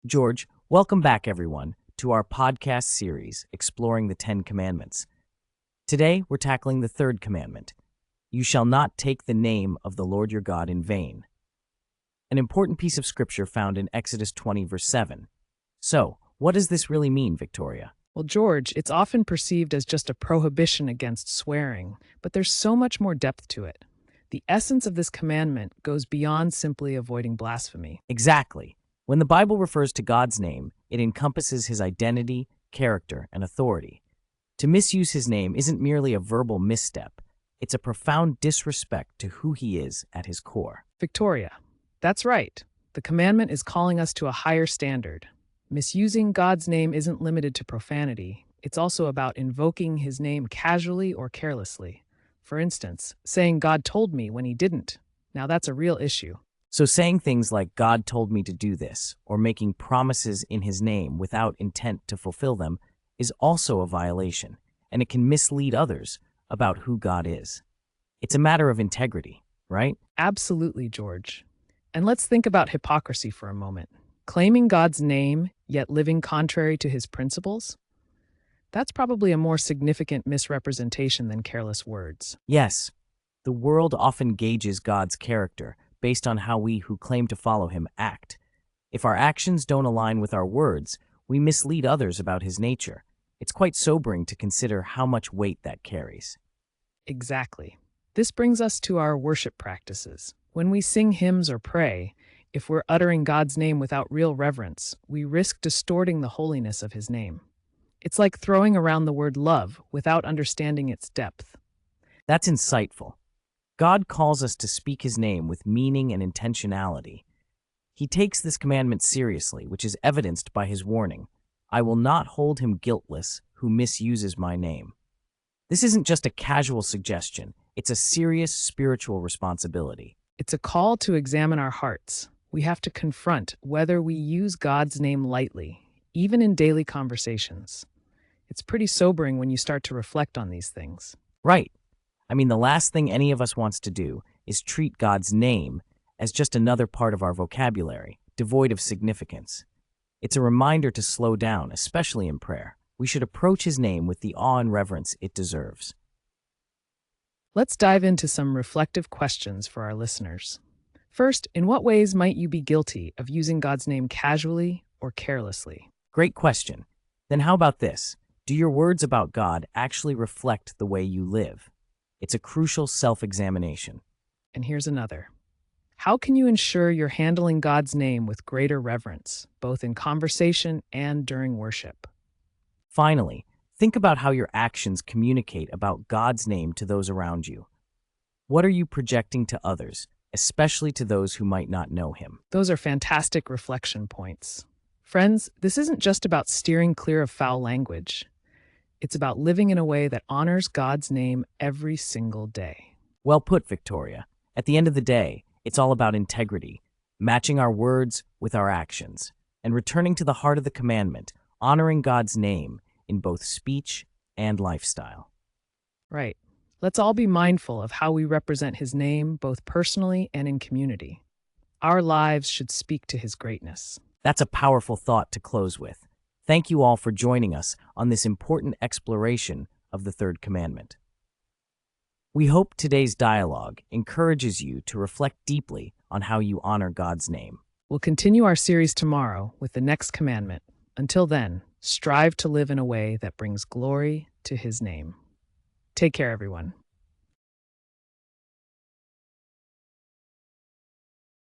George, welcome back, everyone, to our podcast series exploring the Ten Commandments. Today, we're tackling the third commandment: You shall not take the name of the Lord your God in vain. An important piece of scripture found in Exodus 20, verse 7. So, what does this really mean, Victoria? Well, George, it's often perceived as just a prohibition against swearing, but there's so much more depth to it. The essence of this commandment goes beyond simply avoiding blasphemy. Exactly. When the Bible refers to God's name, it encompasses his identity, character, and authority. To misuse his name isn't merely a verbal misstep, it's a profound disrespect to who he is at his core. Victoria, that's right. The commandment is calling us to a higher standard. Misusing God's name isn't limited to profanity. It's also about invoking his name casually or carelessly. For instance, saying God told me when he didn't. Now that's a real issue. So saying things like God told me to do this, or making promises in his name without intent to fulfill them, is also a violation, and it can mislead others about who God is. It's a matter of integrity, right? Absolutely, George. And let's think about hypocrisy for a moment. Claiming God's name, yet living contrary to his principles? That's probably a more significant misrepresentation than careless words. Yes, the world often gauges God's character based on how we who claim to follow him act. If our actions don't align with our words, we mislead others about his nature. It's quite sobering to consider how much weight that carries. Exactly. This brings us to our worship practices. When we sing hymns or pray, if we're uttering God's name without real reverence, we risk distorting the holiness of his name. It's like throwing around the word love without understanding its depth. That's insightful. God calls us to speak his name with meaning and intentionality. He takes this commandment seriously, which is evidenced by his warning, I will not hold him guiltless who misuses my name. This isn't just a casual suggestion, it's a serious spiritual responsibility. It's a call to examine our hearts. We have to confront whether we use God's name lightly, even in daily conversations. It's pretty sobering when you start to reflect on these things. Right. The last thing any of us wants to do is treat God's name as just another part of our vocabulary, devoid of significance. It's a reminder to slow down, especially in prayer. We should approach his name with the awe and reverence it deserves. Let's dive into some reflective questions for our listeners. First, in what ways might you be guilty of using God's name casually or carelessly? Great question. Then how about this? Do your words about God actually reflect the way you live? It's a crucial self-examination. And here's another. How can you ensure you're handling God's name with greater reverence, both in conversation and during worship? Finally, think about how your actions communicate about God's name to those around you. What are you projecting to others, especially to those who might not know him? Those are fantastic reflection points. Friends, this isn't just about steering clear of foul language. It's about living in a way that honors God's name every single day. Well put, Victoria. At the end of the day, it's all about integrity, matching our words with our actions, and returning to the heart of the commandment, honoring God's name in both speech and lifestyle. Right. Let's all be mindful of how we represent his name, both personally and in community. Our lives should speak to his greatness. That's a powerful thought to close with. Thank you all for joining us on this important exploration of the third commandment. We hope today's dialogue encourages you to reflect deeply on how you honor God's name. We'll continue our series tomorrow with the next commandment. Until then, strive to live in a way that brings glory to his name. Take care, everyone.